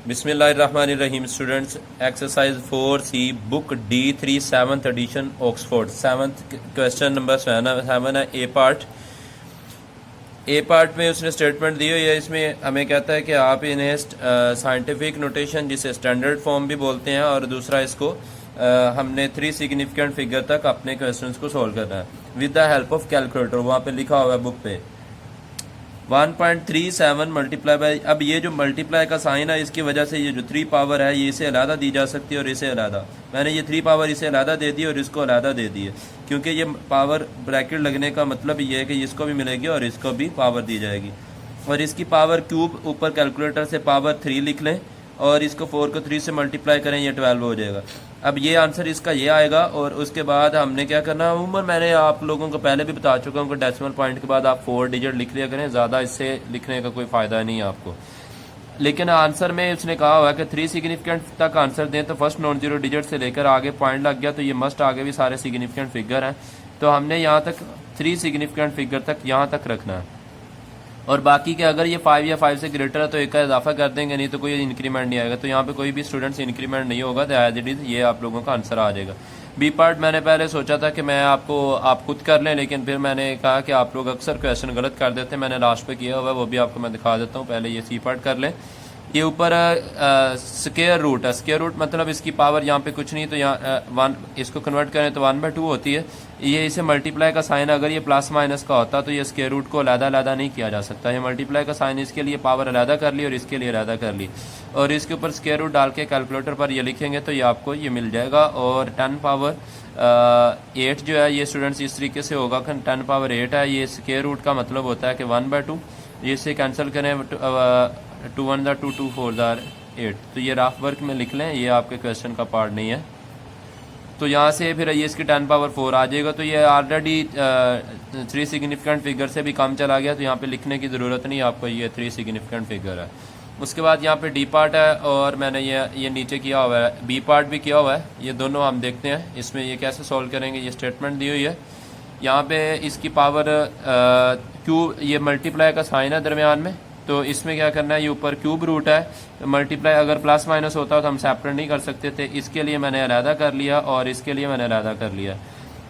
बिस्मिल्लाहिर्रहमानिर्रहीम students, exercise 4C book D3 7th edition Oxford 7th question number 7 है। ए part में उसने स्टेटमेंट दी हुई है। इसमें हमें कहता है कि आप इन्हें साइंटिफिक नोटेशन जिसे स्टैंडर्ड फॉर्म भी बोलते हैं, और दूसरा इसको हमने 3 सिग्निफिकेंट फिगर तक अपने क्वेश्चंस को सॉल्व करना है with the help of calculator. वहाँ पे लिखा हुआ है बुक पे 1.37 मल्टीप्लाई बाई। अब ये जो मल्टीप्लाई का साइन है, इसकी वजह से ये जो 3 पावर है ये इसे अलहदा दी जा सकती है और इसे अलहदा। मैंने ये 3 पावर इसे अलहदा दे दी और इसको अलहदा दे दी है, क्योंकि ये पावर ब्रैकेट लगने का मतलब ये है कि इसको भी मिलेगी और इसको भी पावर दी जाएगी। और इसकी पावर क्यूब ऊपर कैलकुलेटर से पावर 3 लिख लें और इसको 4 को 3 से मल्टीप्लाई करें, ये 12 हो जाएगा। अब ये आंसर इसका ये आएगा। और उसके बाद हमने क्या करना है, उम्र मैंने आप लोगों को पहले भी बता चुका हूँ कि डेसिमल पॉइंट के बाद आप 4 डिजिट लिख लिया करें, ज़्यादा इससे लिखने का कोई फ़ायदा नहीं है आपको। लेकिन आंसर में उसने कहा हुआ है कि 3 सिग्निफिकेंट तक आंसर दें, तो फर्स्ट नॉन जीरो डिजिट से लेकर आगे पॉइंट लग गया, तो ये मस्ट आगे भी सारे सिग्निफिकेंट फिगर हैं। तो हमने यहाँ तक 3 सिग्निफिकेंट फिगर तक यहाँ तक रखना है, और बाकी के अगर ये 5 या 5 से ग्रेटर है तो एक का इजाफा कर देंगे, नहीं तो कोई इंक्रीमेंट नहीं आएगा। तो यहाँ पे कोई भी स्टूडेंट्स इंक्रीमेंट नहीं होगा, तो एज इट इज ये आप लोगों का आंसर आ जाएगा। बी पार्ट मैंने पहले सोचा था कि मैं आप खुद कर लें, लेकिन फिर मैंने कहा कि आप लोग अक्सर क्वेश्चन गलत कर देते हैं, मैंने लास्ट पे किया हुआ है, वो भी आपको मैं दिखा देता हूँ। पहले ये सी पार्ट कर लें। ये ऊपर स्क्वायर रूट है। स्क्वायर रूट मतलब इसकी पावर यहाँ पे कुछ नहीं, तो यहाँ 1 इसको कन्वर्ट करें तो 1/2 होती है। ये इसे मल्टीप्लाई का साइन अगर ये प्लस माइनस का होता तो ये स्क्वायर रूट को अलग-अलग नहीं किया जा सकता। ये मल्टीप्लाई का साइन इसके लिए पावर अलग कर ली और इसके लिए अलग कर ली, और इसके ऊपर स्क्वायर रूट डाल के कैलकुलेटर पर ये लिखेंगे तो ये आपको ये मिल जाएगा। और 10 पावर 8 जो है ये स्टूडेंट्स इस तरीके से होगा कि 10 पावर 8 है। ये स्क्वायर रूट का मतलब होता है कि 1/2। ये इसे कैंसिल करें 2 1 2 2 4 8। तो ये रफ वर्क में लिख लें, ये आपके क्वेश्चन का पार्ट नहीं है। तो यहाँ से फिर ये इसकी 10 पावर 4 आ जाएगा। तो ये ऑलरेडी 3 सिग्निफिकेंट फिगर से भी कम चला गया, तो यहाँ पे लिखने की ज़रूरत नहीं आपको, ये 3 सिग्निफिकेंट फिगर है। उसके बाद यहाँ पे डी पार्ट है, और मैंने ये नीचे किया हुआ है, बी पार्ट भी किया हुआ है। ये दोनों हम देखते हैं इसमें ये कैसे सॉल्व करेंगे। ये स्टेटमेंट दी हुई है, यहाँ पे इसकी पावर क्यूब, ये मल्टीप्लाई का साइन है दरमियान में, तो इसमें क्या करना है, ये ऊपर क्यूब रूट है, तो मल्टीप्लाई अगर प्लस माइनस होता तो हम सेपरेट नहीं कर सकते थे, इसके लिए मैंने अलहदा कर लिया और इसके लिए मैंने अलहदा कर लिया।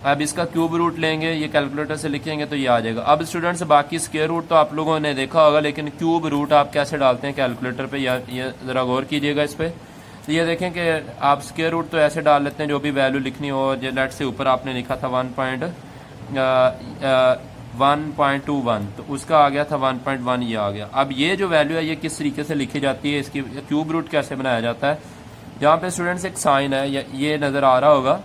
अब इसका क्यूब रूट लेंगे, ये कैलकुलेटर से लिखेंगे तो ये आ जाएगा। अब स्टूडेंट्स बाकी स्क्वायर रूट तो आप लोगों ने देखा होगा, लेकिन क्यूब रूट आप कैसे डालते हैं कैलकुलेटर पे, ये ज़रा गौर कीजिएगा इस पर। तो ये देखें कि आप स्क्वायर रूट तो ऐसे डाल लेते हैं जो भी वैल्यू लिखनी हो। लेट से ऊपर आपने लिखा था 1.21, तो उसका आ गया था 1.1, ये आ गया। अब ये जो वैल्यू है ये किस तरीके से लिखी जाती है, इसकी क्यूब रूट कैसे बनाया जाता है। यहाँ पे स्टूडेंट्स एक साइन है, ये नज़र आ रहा होगा,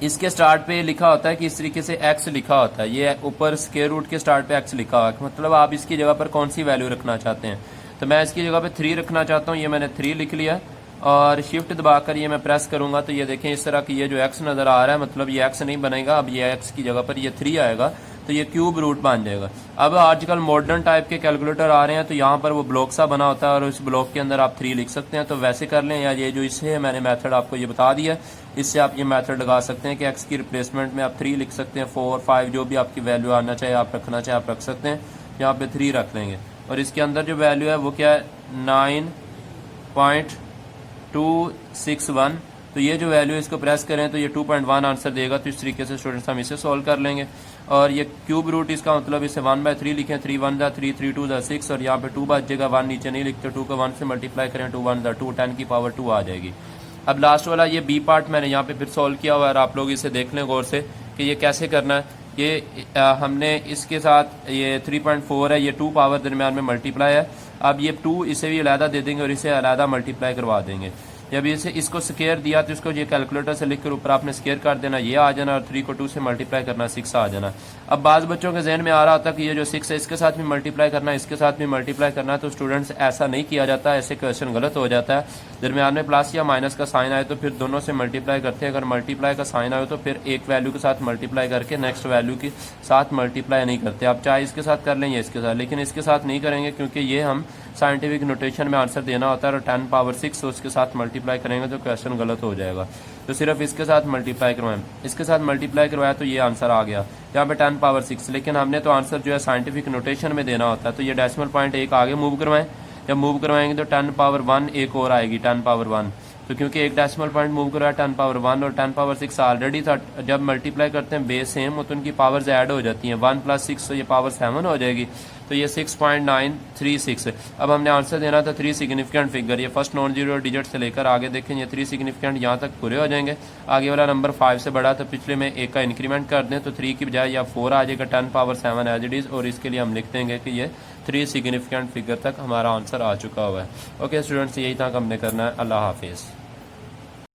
इसके स्टार्ट पे लिखा होता है कि इस तरीके से x लिखा होता है। ये ऊपर स्क्वायर रूट के स्टार्ट पे x लिखा हुआ है, मतलब आप इसकी जगह पर कौन सी वैल्यू रखना चाहते हैं। तो मैं इसकी जगह पे 3 रखना चाहता हूँ, ये मैंने 3 लिख लिया, और शिफ्ट दबाकर ये मैं प्रेस करूंगा तो ये देखें इस तरह की ये जो x नज़र आ रहा है, मतलब ये x नहीं बनेगा, अब ये x की जगह पर ये 3 आएगा, तो ये क्यूब रूट बन जाएगा। अब आजकल मॉडर्न टाइप के कैलकुलेटर आ रहे हैं, तो यहाँ पर वो ब्लॉक सा बना होता है और उस ब्लॉक के अंदर आप 3 लिख सकते हैं, तो वैसे कर लें। या ये जो इससे मैंने मेथड आपको ये बता दिया, इससे आप ये मेथड लगा सकते हैं कि x की रिप्लेसमेंट में आप 3 लिख सकते हैं, 4 5 जो भी आपकी वैल्यू आना चाहे आप रखना चाहे आप रख सकते हैं। यहाँ पे 3 रख लेंगे, और इसके अंदर जो वैल्यू है वो क्या है, 9.261। तो ये जो वैल्यू इसको प्रेस करें तो ये 2.1 आंसर देगा। तो इस तरीके से स्टूडेंट्स हम इसे सॉल्व कर लेंगे। और ये क्यूब रूट इसका मतलब इसे 1/3 लिखें, 3 1 3 3 2 6, और यहाँ पे 2 बचेगा, 1 नीचे नहीं लिखते, 2 को 1 से मल्टीप्लाई करें, 2 1 2, 10 की पावर 2 आ जाएगी। अब लास्ट वाला ये बी पार्ट मैंने यहाँ पे फिर सॉल्व किया हुआ है, और आप लोग इसे देख लें गौर से कि ये कैसे करना है। ये हमने इसके साथ ये 3.4 है, ये 2 पावर दरमियान में मल्टीप्लाई है। अब ये 2 इसे भी अलहदा दे देंगे और इसे अलहदा मल्टीप्लाई करवा देंगे। जब इसे इसको स्क्वायर दिया तो इसको ये कैलकुलेटर से लिखकर ऊपर आपने स्क्वायर कर देना, ये आ जाना, और 3 को 2 से मल्टीप्लाई करना, 6 आ जाना। अब बाज़ बच्चों के जहन में आ रहा होता कि ये जो 6 है इसके साथ भी मल्टीप्लाई करना है, इसके साथ भी मल्टीप्लाई करना है। तो स्टूडेंट्स ऐसा नहीं किया जाता, ऐसे क्वेश्चन गलत हो जाता है। दरमियान में प्लस या माइनस का साइन आए तो फिर दोनों से मल्टीप्लाई करते हैं, अगर मल्टीप्लाई का साइन आए तो फिर एक वैल्यू के साथ मल्टीप्लाई करके नेक्स्ट वैल्यू के साथ मल्टीप्लाई नहीं करते। आप चाहे इसके साथ कर लें या इसके साथ, लेकिन इसके साथ नहीं करेंगे, क्योंकि ये हम साइंटिफिक नोटेशन में आंसर देना होता है, और 10 पावर 6 उसके साथ मल्टीप्लाई करेंगे तो क्वेश्चन गलत हो जाएगा। तो सिर्फ इसके साथ मल्टीप्लाई करवाएं, इसके साथ मल्टीप्लाई करवाया तो ये आंसर आ गया यहाँ पे 10 पावर 6, लेकिन हमने तो आंसर जो है साइंटिफिक नोटेशन में देना होता है। तो ये डेसिमल पॉइंट 1 आगे मूव करवाएं, जब मूव करवाएंगे तो 10 पावर 1 एक और आएगी 10 पावर 1, तो क्योंकि एक डेसिमल पॉइंट मूव करवाया 10 पावर 1 और 10 पावर 6 ऑलरेडी था, जब मल्टीप्लाई करते हैं बेस सेम हो तो उनकी पावर्स ऐड हो जाती हैं, 1 + 6 तो ये पावर 7 हो जाएगी, तो ये 6.936। अब हमने आंसर देना था 3 सिग्निफिकेंट फिगर, ये फर्स्ट नॉन जीरो डिजिट से लेकर आगे देखें ये 3 सिग्निफिकेंट यहाँ तक पूरे हो जाएंगे। आगे वाला नंबर 5 से बड़ा, तो पिछले में एक का इंक्रीमेंट कर दें तो 3 की बजाय या 4 आ जाएगा 10 पावर 7 एज इट इज़, और इसके लिए हम लिख देंगे कि ये 3 सिग्निफिकेंट फिगर तक हमारा आंसर आ चुका हुआ है। ओके स्टूडेंट्स, यही तक हमने करना है। अल्लाह हाफिज़।